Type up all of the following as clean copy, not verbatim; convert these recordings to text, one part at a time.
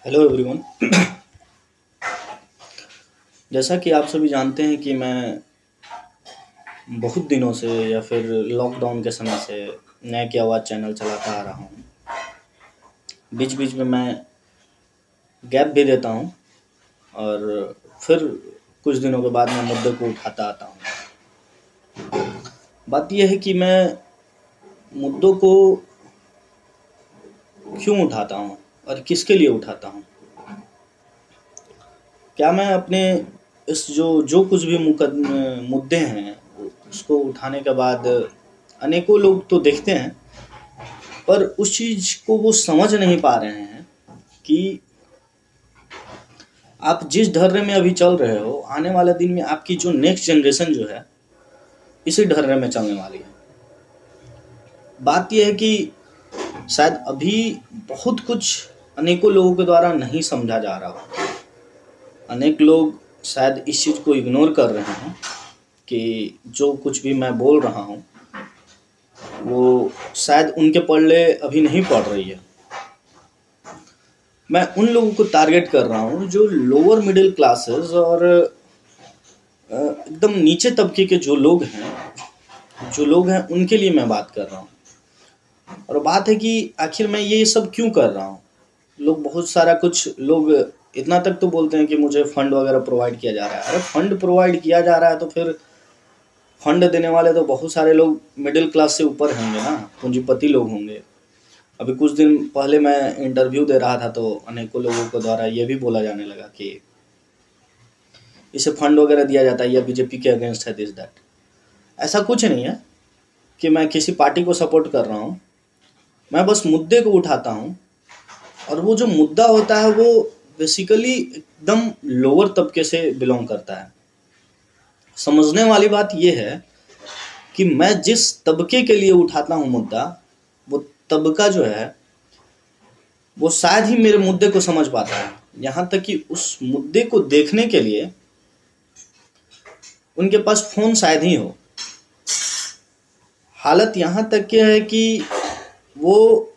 Hello everyone. जैसा कि आप सभी जानते हैं कि मैं बहुत दिनों से या फिर लॉकडाउन के समय से नया की आवाज़ चैनल चलाता आ रहा हूँ। बीच बीच में मैं गैप भी देता हूँ और फिर कुछ दिनों के बाद मैं मुद्दे को उठाता आता हूँ। बात यह है कि मैं मुद्दों को क्यों उठाता हूँ और किसके लिए उठाता हूँ। क्या मैं अपने इस जो जो कुछ भी मुद्दे हैं उसको उठाने के बाद अनेकों लोग तो देखते हैं, पर उस चीज़ को वो समझ नहीं पा रहे हैं कि आप जिस ढर्रे में अभी चल रहे हो, आने वाले दिन में आपकी जो नेक्स्ट जनरेशन जो है इसी ढर्रे में चलने वाली है। बात यह है कि शायद अभी बहुत कुछ अनेकों लोगों के द्वारा नहीं समझा जा रहा हो। अनेक लोग शायद इस चीज़ को इग्नोर कर रहे हैं कि जो कुछ भी मैं बोल रहा हूँ वो शायद उनके पल्ले अभी नहीं पड़ रही है। मैं उन लोगों को टारगेट कर रहा हूँ जो लोअर मिडिल क्लासेस और एकदम नीचे तबके के जो लोग हैं उनके लिए मैं बात कर रहा हूँ। और बात है कि आखिर मैं ये सब क्यों कर रहा हूँ। लोग बहुत सारा कुछ लोग इतना तक तो बोलते हैं कि मुझे फंड वगैरह प्रोवाइड किया जा रहा है। अरे फंड प्रोवाइड किया जा रहा है तो फिर फंड देने वाले तो बहुत सारे लोग मिडिल क्लास से ऊपर होंगे ना, पूंजीपति लोग होंगे। अभी कुछ दिन पहले मैं इंटरव्यू दे रहा था तो अनेकों लोगों के द्वारा ये भी बोला जाने लगा कि इसे फंड वगैरह दिया जाता है या बीजेपी के अगेंस्ट है, दिस दैट। ऐसा कुछ नहीं है कि मैं किसी पार्टी को सपोर्ट कर रहा हूँ। मैं बस मुद्दे को उठाता हूँ और वो जो मुद्दा होता है वो बेसिकली एकदम लोअर तबके से बिलोंग करता है। समझने वाली बात यह है कि मैं जिस तबके के लिए उठाता हूँ मुद्दा, वो तबका जो है वो शायद ही मेरे मुद्दे को समझ पाता है। यहाँ तक कि उस मुद्दे को देखने के लिए उनके पास फ़ोन शायद ही हो। हालत यहाँ तक के है कि वो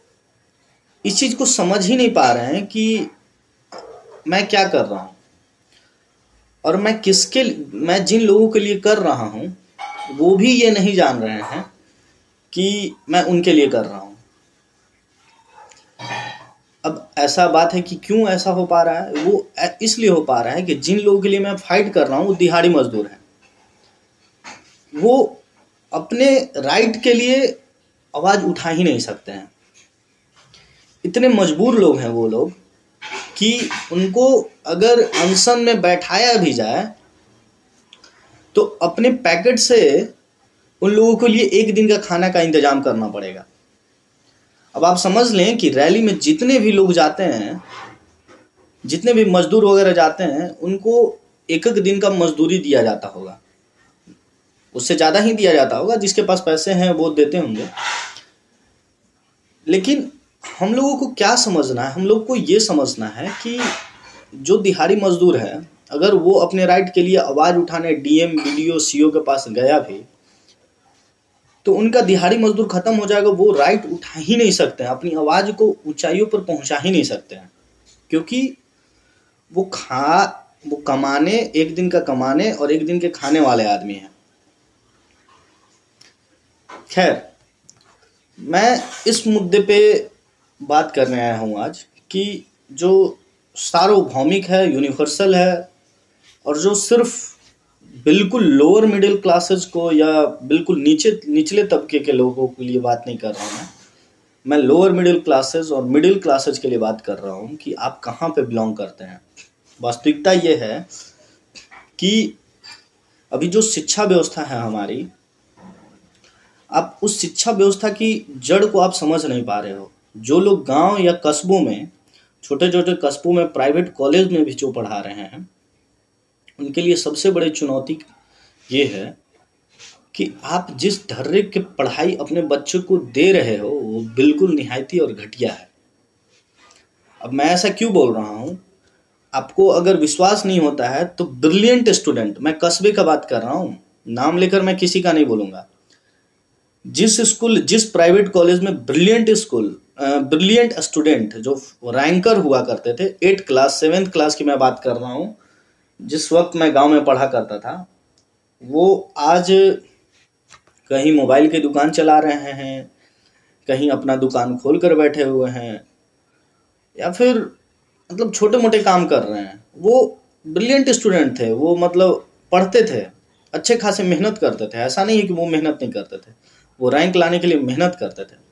इस चीज़ को समझ ही नहीं पा रहे हैं कि मैं क्या कर रहा हूँ और मैं जिन लोगों के लिए कर रहा हूँ वो भी ये नहीं जान रहे हैं कि मैं उनके लिए कर रहा हूँ। अब ऐसा बात है कि क्यों ऐसा हो पा रहा है, वो इसलिए हो पा रहा है कि जिन लोगों के लिए मैं फाइट कर रहा हूँ वो दिहाड़ी मजदूर हैं। वो अपने राइट के लिए आवाज़ उठा ही नहीं सकते हैं। इतने मजबूर लोग हैं वो लोग कि उनको अगर अनशन में बैठाया भी जाए तो अपने पैकेट से उन लोगों के लिए एक दिन का खाना का इंतजाम करना पड़ेगा। अब आप समझ लें कि रैली में जितने भी लोग जाते हैं, जितने भी मजदूर वगैरह जाते हैं, उनको एक एक दिन का मजदूरी दिया जाता होगा। उससे ज़्यादा ही दिया जाता होगा, जिसके पास पैसे हैं वो देते होंगे। लेकिन हम लोगों को क्या समझना है, हम लोग को ये समझना है कि जो दिहाड़ी मजदूर है, अगर वो अपने राइट के लिए आवाज़ उठाने डीएम बीडीओ सीओ के पास गया भी तो उनका दिहाड़ी मजदूर खत्म हो जाएगा। वो राइट उठा ही नहीं सकते हैं, अपनी आवाज़ को ऊंचाइयों पर पहुंचा ही नहीं सकते हैं, क्योंकि वो कमाने, एक दिन का कमाने और एक दिन के खाने वाले आदमी हैं। खैर, मैं इस मुद्दे पे बात करने आया हूँ आज कि जो सार्वभौमिक है, यूनिवर्सल है, और जो सिर्फ बिल्कुल लोअर मिडिल क्लासेस को या बिल्कुल निचले तबके के लोगों के लिए बात नहीं कर रहा हूँ। मैं लोअर मिडिल क्लासेस और मिडिल क्लासेस के लिए बात कर रहा हूँ कि आप कहाँ पे बिलोंग करते हैं। वास्तविकता ये है कि अभी जो शिक्षा व्यवस्था है हमारी, आप उस शिक्षा व्यवस्था की जड़ को आप समझ नहीं पा रहे हो। जो लोग गांव या कस्बों में, छोटे छोटे कस्बों में प्राइवेट कॉलेज में भी जो पढ़ा रहे हैं, उनके लिए सबसे बड़ी चुनौती ये है कि आप जिस ढर्रे की पढ़ाई अपने बच्चों को दे रहे हो वो बिल्कुल निहायती और घटिया है। अब मैं ऐसा क्यों बोल रहा हूँ, आपको अगर विश्वास नहीं होता है तो ब्रिलियंट स्टूडेंट, मैं कस्बे का बात कर रहा हूँ, नाम लेकर मैं किसी का नहीं बोलूँगा, जिस प्राइवेट कॉलेज में ब्रिलियंट ब्रिलियंट स्टूडेंट जो रैंकर हुआ करते थे, 8 क्लास 7th क्लास की मैं बात कर रहा हूँ, जिस वक्त मैं गांव में पढ़ा करता था, वो आज कहीं मोबाइल की दुकान चला रहे हैं, कहीं अपना दुकान खोल कर बैठे हुए हैं, या फिर मतलब छोटे मोटे काम कर रहे हैं। वो ब्रिलियंट स्टूडेंट थे, वो मतलब पढ़ते थे, अच्छे खासे मेहनत करते थे, ऐसा नहीं है कि वो मेहनत नहीं करते थे, वो रैंक लाने के लिए मेहनत करते थे।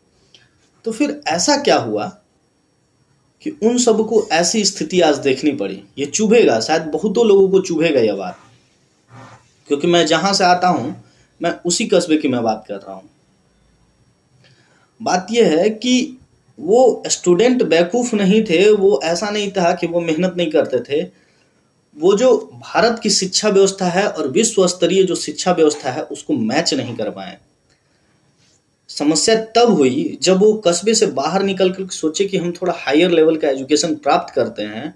तो फिर ऐसा क्या हुआ कि उन सबको ऐसी स्थिति आज देखनी पड़ी। ये चुभेगा, शायद बहुतों लोगों को चुभेगा यह बात, क्योंकि मैं जहां से आता हूं, मैं उसी कस्बे की मैं बात कर रहा हूं। बात यह है कि वो स्टूडेंट बेवकूफ़ नहीं थे, वो ऐसा नहीं था कि वो मेहनत नहीं करते थे। वो जो भारत की शिक्षा व्यवस्था है और विश्व स्तरीय जो शिक्षा व्यवस्था है, उसको मैच नहीं कर पाए। समस्या तब हुई जब वो कस्बे से बाहर निकल कर सोचे कि हम थोड़ा हायर लेवल का एजुकेशन प्राप्त करते हैं,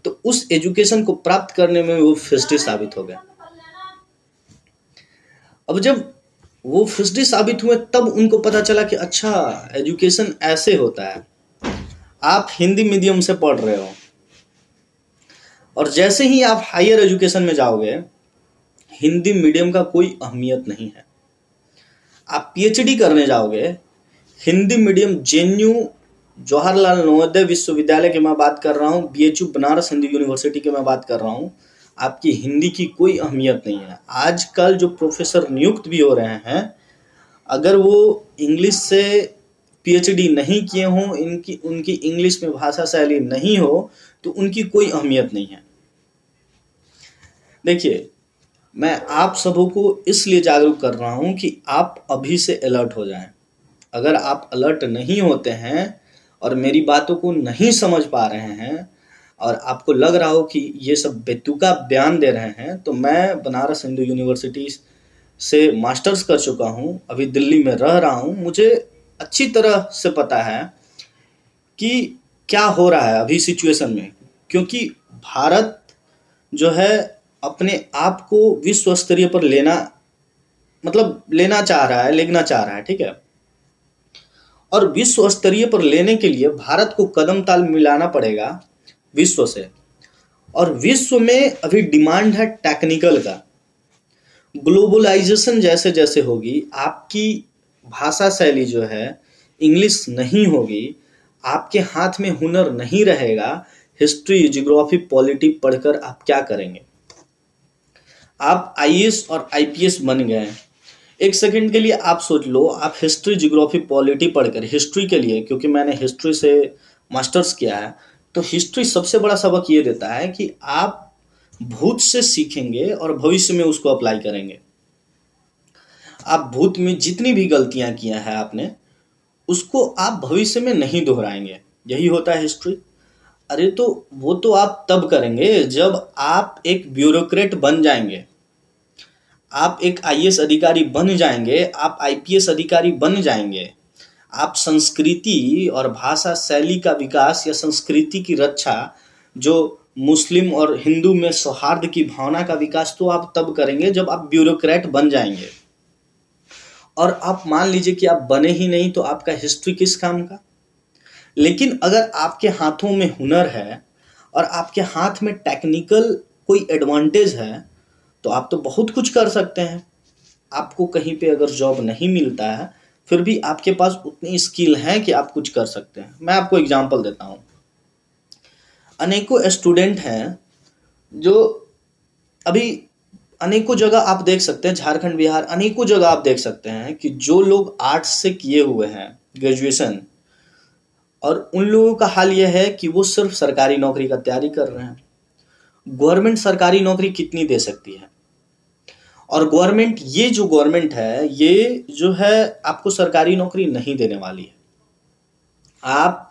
तो उस एजुकेशन को प्राप्त करने में वो फिस्टी साबित हो गए। अब जब वो फिस्टी साबित हुए, तब उनको पता चला कि अच्छा, एजुकेशन ऐसे होता है। आप हिंदी मीडियम से पढ़ रहे हो, और जैसे ही आप हायर एजुकेशन में जाओगे, हिंदी मीडियम का कोई अहमियत नहीं है। आप पीएचडी करने जाओगे, हिंदी मीडियम जेएनयू जवाहरलाल नवोदय विश्वविद्यालय की मैं बात कर रहा हूँ, बीएचयू बनारस हिंदू यूनिवर्सिटी की मैं बात कर रहा हूँ, आपकी हिंदी की कोई अहमियत नहीं है। आजकल जो प्रोफेसर नियुक्त भी हो रहे हैं, अगर वो इंग्लिश से पीएचडी नहीं किए हों, इनकी उनकी इंग्लिश में भाषा शैली नहीं हो, तो उनकी कोई अहमियत नहीं है। देखिए, मैं आप सबों को इसलिए जागरूक कर रहा हूं कि आप अभी से अलर्ट हो जाएं। अगर आप अलर्ट नहीं होते हैं और मेरी बातों को नहीं समझ पा रहे हैं, और आपको लग रहा हो कि ये सब बेतुका बयान दे रहे हैं, तो मैं बनारस हिंदू यूनिवर्सिटी से मास्टर्स कर चुका हूं, अभी दिल्ली में रह रहा हूं। मुझे अच्छी तरह से पता है कि क्या हो रहा है अभी सिचुएशन में, क्योंकि भारत जो है अपने आप को विश्व स्तरीय पर लेना चाह रहा है, लेना चाह रहा है, ठीक है। और विश्व स्तरीय पर लेने के लिए भारत को कदम ताल मिलाना पड़ेगा विश्व से, और विश्व में अभी डिमांड है टेक्निकल का। ग्लोबलाइजेशन जैसे जैसे होगी, आपकी भाषा शैली जो है इंग्लिश नहीं होगी, आपके हाथ में हुनर नहीं रहेगा, हिस्ट्री जियोग्राफी पॉलिटी पढ़कर आप क्या करेंगे। आप आईएएस और आईपीएस बन गए, एक सेकंड के लिए आप सोच लो, आप हिस्ट्री जियोग्राफी पॉलिटी पढ़कर, हिस्ट्री के लिए, क्योंकि मैंने हिस्ट्री से मास्टर्स किया है, तो हिस्ट्री सबसे बड़ा सबक ये देता है कि आप भूत से सीखेंगे और भविष्य में उसको अप्लाई करेंगे। आप भूत में जितनी भी गलतियां किया है आपने, उसको आप भविष्य में नहीं दोहराएंगे। यही होता है हिस्ट्री। अरे तो वो तो आप तब करेंगे जब आप एक ब्यूरोक्रेट बन जाएंगे, आप एक आईएएस अधिकारी बन जाएंगे, आप आईपीएस अधिकारी बन जाएंगे, आप संस्कृति और भाषा शैली का विकास या संस्कृति की रक्षा, जो मुस्लिम और हिंदू में सौहार्द की भावना का विकास, तो आप तब करेंगे जब आप ब्यूरोक्रेट बन जाएंगे। और आप मान लीजिए कि आप बने ही नहीं, तो आपका हिस्ट्री किस काम का। लेकिन अगर आपके हाथों में हुनर है और आपके हाथ में टेक्निकल कोई एडवांटेज है, तो आप तो बहुत कुछ कर सकते हैं। आपको कहीं पे अगर जॉब नहीं मिलता है, फिर भी आपके पास उतनी स्किल है कि आप कुछ कर सकते हैं। मैं आपको एग्जांपल देता हूँ। अनेकों स्टूडेंट हैं जो अभी अनेकों जगह आप देख सकते हैं, झारखंड बिहार अनेकों जगह आप देख सकते हैं कि जो लोग आर्ट्स से किए हुए हैं ग्रेजुएशन, और उन लोगों का हाल यह है कि वो सिर्फ सरकारी नौकरी का तैयारी कर रहे हैं। गवर्नमेंट सरकारी नौकरी कितनी दे सकती है, और गवर्नमेंट, ये जो गवर्नमेंट है, ये जो है आपको सरकारी नौकरी नहीं देने वाली है। आप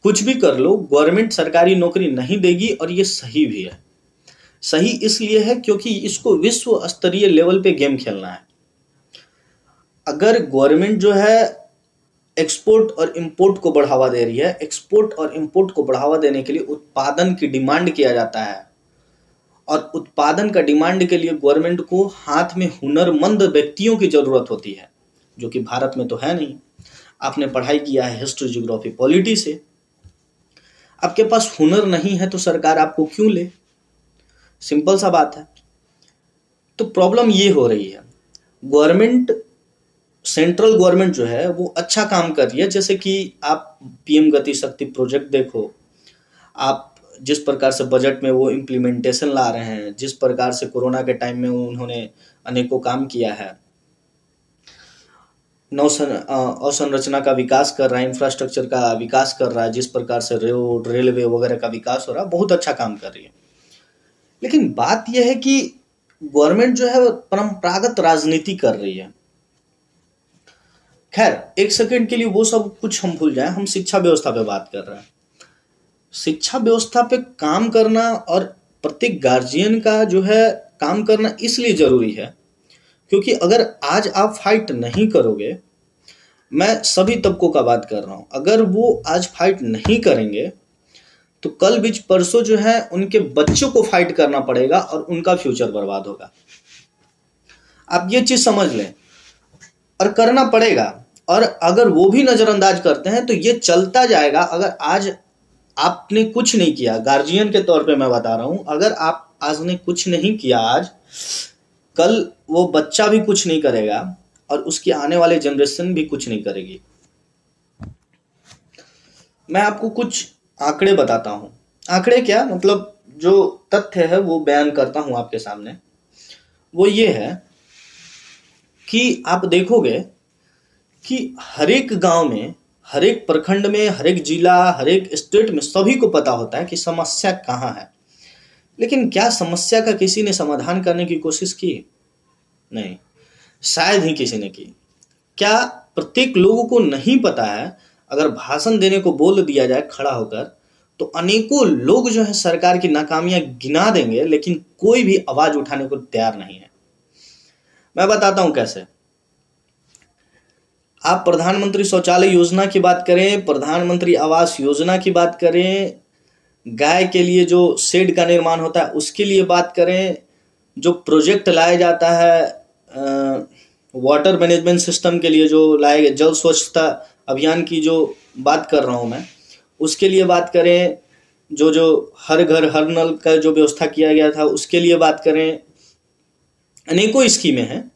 कुछ भी कर लो, गवर्नमेंट सरकारी नौकरी नहीं देगी, और ये सही भी है। सही इसलिए है क्योंकि इसको विश्व स्तरीय लेवल पे गेम खेलना है। अगर गवर्नमेंट जो है एक्सपोर्ट और इंपोर्ट को बढ़ावा दे रही है, एक्सपोर्ट और इंपोर्ट को बढ़ावा देने के लिए उत्पादन की डिमांड किया जाता है, और उत्पादन का डिमांड के लिए गवर्नमेंट को हाथ में हुनरमंद व्यक्तियों की जरूरत होती है, जो कि भारत में तो है नहीं। आपने पढ़ाई किया है हिस्ट्री, ज्योग्राफी, पॉलिटी से। आपके पास हुनर नहीं है तो सरकार आपको क्यों ले? सिंपल सा बात है। तो प्रॉब्लम ये हो रही है, गवर्नमेंट, सेंट्रल गवर्नमेंट जो है वो अच्छा काम कर रही है। जैसे कि आप पीएम गति शक्ति प्रोजेक्ट देखो, आप जिस प्रकार से बजट में वो इम्प्लीमेंटेशन ला रहे हैं, जिस प्रकार से कोरोना के टाइम में उन्होंने अनेकों काम किया है, अवसंरचना का विकास कर रहा है, इंफ्रास्ट्रक्चर का विकास कर रहा है, जिस प्रकार से रोड, रेलवे वगैरह का विकास हो रहा है, बहुत अच्छा काम कर रही है। लेकिन बात यह है कि गवर्नमेंट जो है परंपरागत राजनीति कर रही है। खैर, एक सेकंड के लिए वो सब कुछ हम भूल जाएं, हम शिक्षा व्यवस्था पे बात कर रहे हैं। शिक्षा व्यवस्था पे काम करना और प्रत्येक गार्जियन का जो है काम करना इसलिए जरूरी है क्योंकि अगर आज आप फाइट नहीं करोगे, मैं सभी तबकों का बात कर रहा हूं, अगर वो आज फाइट नहीं करेंगे तो कल बीच परसों जो है उनके बच्चों को फाइट करना पड़ेगा और उनका फ्यूचर बर्बाद होगा। आप ये चीज समझ लें, और करना पड़ेगा। और अगर वो भी नजरअंदाज करते हैं तो ये चलता जाएगा। अगर आज आपने कुछ नहीं किया, गार्जियन के तौर पे मैं बता रहा हूं, अगर आप आज ने कुछ नहीं किया, आज कल वो बच्चा भी कुछ नहीं करेगा और उसकी आने वाले जनरेशन भी कुछ नहीं करेगी। मैं आपको कुछ आंकड़े बताता हूं। आंकड़े क्या, मतलब जो तथ्य है वो बयान करता हूं आपके सामने। वो ये है कि आप देखोगे कि हर एक गांव में, हर एक प्रखंड में, हर एक जिला, हर एक स्टेट में सभी को पता होता है कि समस्या कहाँ है। लेकिन क्या समस्या का किसी ने समाधान करने की कोशिश की? नहीं, शायद ही किसी ने की। क्या प्रत्येक लोगों को नहीं पता है, अगर भाषण देने को बोल दिया जाए खड़ा होकर तो अनेकों लोग जो है सरकार की नाकामियां गिना देंगे, लेकिन कोई भी आवाज उठाने को तैयार नहीं है। मैं बताता हूं कैसे। आप प्रधानमंत्री शौचालय योजना की बात करें, प्रधानमंत्री आवास योजना की बात करें, गाय के लिए जो शेड का निर्माण होता है उसके लिए बात करें, जो प्रोजेक्ट लाया जाता है वाटर मैनेजमेंट सिस्टम के लिए जो लाए गए, जल स्वच्छता अभियान की जो बात कर रहा हूं मैं, उसके लिए बात करें, जो जो हर घर हर नल का जो व्यवस्था किया गया था उसके लिए बात करें, अनेकों स्कीमें हैं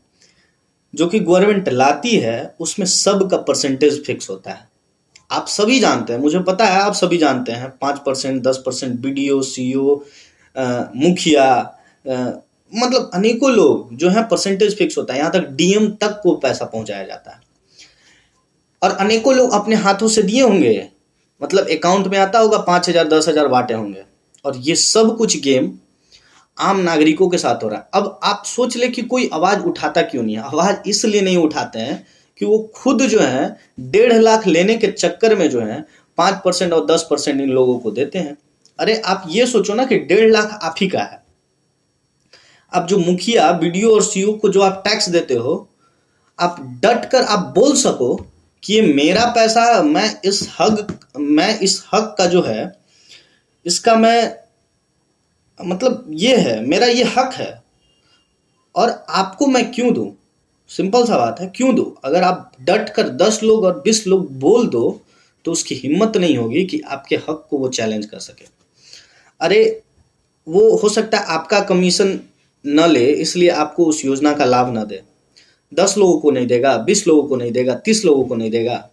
जो कि गवर्नमेंट लाती है, उसमें सब का परसेंटेज फिक्स होता है। आप सभी जानते हैं, मुझे पता है आप सभी जानते हैं, 5%, 10%, बीडीओ, सीईओ, मुखिया, मतलब अनेकों लोग जो है परसेंटेज फिक्स होता है। यहाँ तक डीएम तक को पैसा पहुंचाया जाता है और अनेकों लोग अपने हाथों से दिए होंगे, मतलब अकाउंट में आता होगा 5,000, 10,000 बांटे होंगे। और ये सब कुछ गेम आम नागरिकों के साथ हो रहा है। अब आप सोच ले कि कोई आवाज उठाता क्यों नहीं है? आवाज इसलिए नहीं उठाते हैं कि वो खुद जो है 1.5 लाख लेने के चक्कर में जो है 5% और 10% इन लोगों को देते हैं। अरे आप ये सोचो ना कि 1.5 लाख आप ही का है। अब जो मुखिया, बीडीओ और सीईओ को जो आप टैक्स देते हो, आप डट कर आप बोल सको कि ये मेरा पैसा, मैं इस हक का जो है इसका मैं, मतलब ये है मेरा, ये हक है और आपको मैं क्यों दूं? सिंपल सा बात है, क्यों दूं? अगर आप डट कर 10 लोग और 20 लोग बोल दो तो उसकी हिम्मत नहीं होगी कि आपके हक को वो चैलेंज कर सके। अरे वो हो सकता है आपका कमीशन न ले इसलिए आपको उस योजना का लाभ न दे, 10 लोगों को नहीं देगा, 20 लोगों को नहीं देगा, 30 लोगों को नहीं देगा,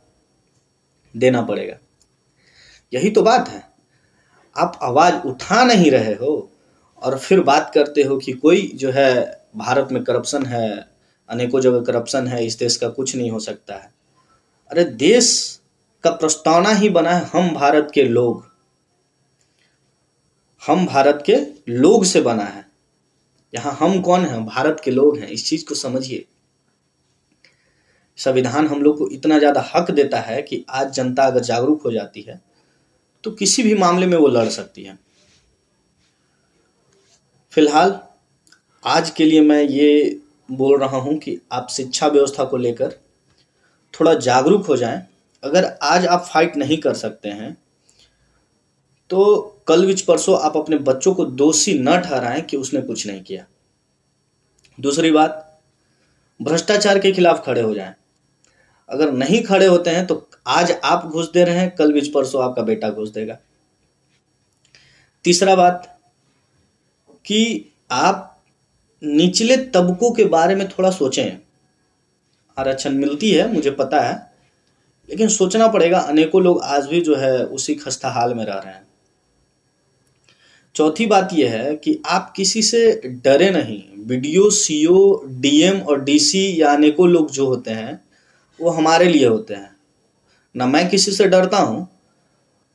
देना पड़ेगा। यही तो बात है। आप आवाज उठा नहीं रहे हो और फिर बात करते हो कि कोई जो है भारत में करप्शन है, अनेकों जगह करप्शन है, इस देश का कुछ नहीं हो सकता है। अरे देश का प्रस्तावना ही बना है हम भारत के लोग, हम भारत के लोग से बना है। यहाँ हम कौन है? भारत के लोग हैं। इस चीज को समझिए। संविधान हम लोग को इतना ज्यादा हक देता है कि आज जनता अगर जागरूक हो जाती है तो किसी भी मामले में वो लड़ सकती है। फिलहाल आज के लिए मैं ये बोल रहा हूं कि आप शिक्षा व्यवस्था को लेकर थोड़ा जागरूक हो जाएं। अगर आज आप फाइट नहीं कर सकते हैं तो कल विच परसों आप अपने बच्चों को दोषी न ठहराएं कि उसने कुछ नहीं किया। दूसरी बात, भ्रष्टाचार के खिलाफ खड़े हो जाएं। अगर नहीं खड़े होते हैं तो आज आप घुस दे रहे हैं, कल बीच परसों आपका बेटा घुस देगा। तीसरा बात कि आप निचले तबकों के बारे में थोड़ा सोचें। आरक्षण मिलती है मुझे पता है, लेकिन सोचना पड़ेगा, अनेकों लोग आज भी जो है उसी खस्ता हाल में रह रहे हैं। चौथी बात यह है कि आप किसी से डरे नहीं। बीडीओ, सीओ, डीएम और डीसी या अनेकों लोग जो होते हैं वो हमारे लिए होते हैं ना। मैं किसी से डरता हूँ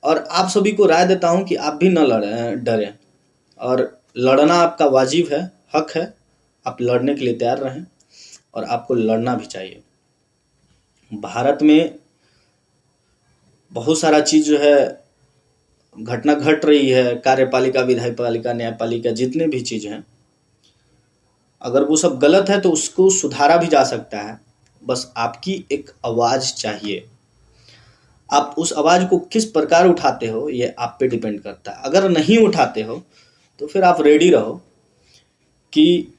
और आप सभी को राय देता हूँ कि आप भी न डरें, और लड़ना आपका वाजिब है, हक है। आप लड़ने के लिए तैयार रहें और आपको लड़ना भी चाहिए। भारत में बहुत सारा चीज़ जो है घटना घट रही है, कार्यपालिका, विधायपालिका, न्यायपालिका, जितने भी चीज़ हैं, अगर वो सब गलत है तो उसको सुधारा भी जा सकता है। बस आपकी एक आवाज़ चाहिए। आप उस आवाज़ को किस प्रकार उठाते हो ये आप पे डिपेंड करता है। अगर नहीं उठाते हो तो फिर आप रेडी रहो कि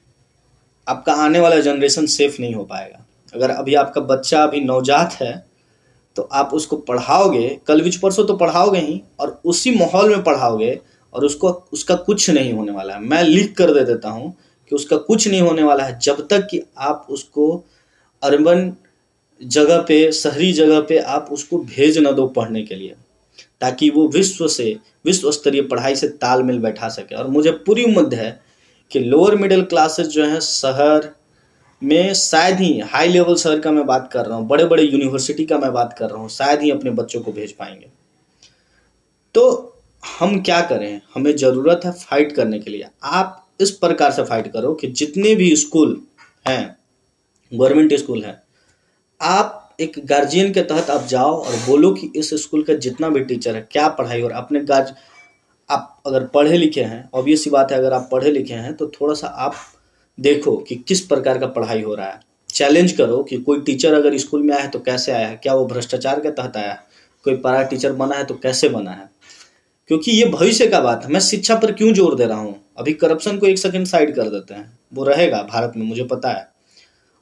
आपका आने वाला जनरेशन सेफ नहीं हो पाएगा। अगर अभी आपका बच्चा अभी नवजात है तो आप उसको पढ़ाओगे, कल बीच परसों तो पढ़ाओगे ही, और उसी माहौल में पढ़ाओगे और उसका कुछ नहीं होने वाला है। मैं लिख कर दे देता हूँ कि उसका कुछ नहीं होने वाला है जब तक कि आप उसको अर्बन जगह पे, शहरी जगह पे आप उसको भेज न दो पढ़ने के लिए, ताकि वो विश्व स्तरीय पढ़ाई से तालमेल बैठा सके। और मुझे पूरी उम्मीद है कि लोअर मिडिल क्लासेस जो हैं शहर में, शायद ही हाई लेवल शहर का मैं बात कर रहा हूँ, बड़े बड़े यूनिवर्सिटी का मैं बात कर रहा हूँ, शायद ही अपने बच्चों को भेज पाएंगे। तो हम क्या करें? हमें ज़रूरत है फाइट करने के लिए। आप इस प्रकार से फाइट करो कि जितने भी स्कूल हैं, गवर्नमेंट स्कूल हैं, आप एक गार्जियन के तहत आप जाओ और बोलो कि इस स्कूल का जितना भी टीचर है क्या पढ़ाई, और अपने आप अगर पढ़े लिखे हैं, ऑब्वियस सी बात है, अगर आप पढ़े लिखे हैं तो थोड़ा सा आप देखो कि किस प्रकार का पढ़ाई हो रहा है। चैलेंज करो कि कोई टीचर अगर स्कूल में आया है तो कैसे आया है, क्या वो भ्रष्टाचार के तहत आया है, कोई पारा टीचर बना है तो कैसे बना है, क्योंकि ये भविष्य का बात है। मैं शिक्षा पर क्यों जोर दे रहा हूँ? अभी करप्शन को एक सेकंड साइड कर देते हैं, वो रहेगा भारत में, मुझे पता है।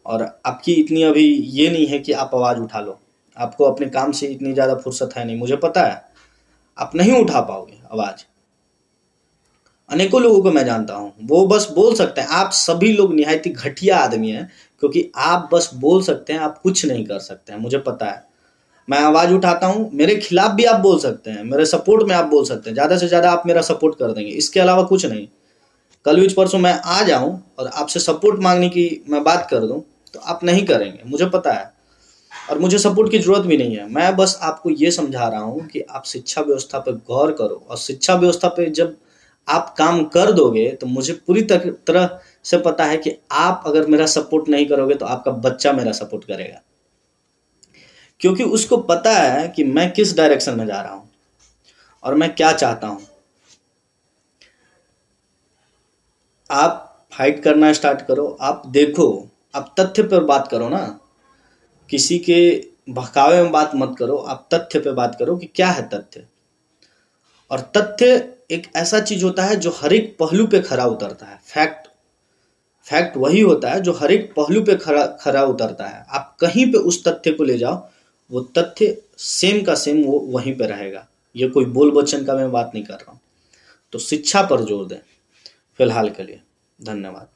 और आपकी इतनी अभी ये नहीं है कि आप आवाज़ उठा लो, आपको अपने काम से इतनी ज़्यादा फुर्सत है नहीं, मुझे पता है। आप नहीं उठा पाओगे आवाज़। अनेकों लोगों को मैं जानता हूँ, वो बस बोल सकते हैं। आप सभी लोग निहायती घटिया आदमी हैं, क्योंकि आप बस बोल सकते हैं, आप कुछ नहीं कर सकते हैं, मुझे पता है। मैं आवाज़ उठाता हूँ, मेरे खिलाफ भी आप बोल सकते हैं, मेरे सपोर्ट में आप बोल सकते हैं, ज़्यादा से ज़्यादा आप मेरा सपोर्ट कर देंगे, इसके अलावा कुछ नहीं। कल बीच परसों मैं आ जाऊँ और आपसे सपोर्ट मांगने की मैं बात कर दूँ तो आप नहीं करेंगे, मुझे पता है, और मुझे सपोर्ट की ज़रूरत भी नहीं है। मैं बस आपको ये समझा रहा हूँ कि आप शिक्षा व्यवस्था पर गौर करो, और शिक्षा व्यवस्था पे जब आप काम कर दोगे तो मुझे पूरी तरह से पता है कि आप अगर मेरा सपोर्ट नहीं करोगे तो आपका बच्चा मेरा सपोर्ट करेगा, क्योंकि उसको पता है कि मैं किस डायरेक्शन में जा रहा हूँ और मैं क्या चाहता हूँ। आप फाइट करना स्टार्ट करो, आप देखो, आप तथ्य पर बात करो ना, किसी के बहकावे में बात मत करो, आप तथ्य पे बात करो कि क्या है तथ्य। और तथ्य एक ऐसा चीज होता है जो हर एक पहलू पे खरा उतरता है। फैक्ट वही होता है जो हर एक पहलू पे खरा उतरता है। आप कहीं पे उस तथ्य को ले जाओ, वो तथ्य सेम का सेम वो वहीं पे रहेगा। ये कोई बोल बच्चन का मैं बात नहीं कर रहा हूँ। तो शिक्षा पर जोर दें फिलहाल के लिए। धन्यवाद।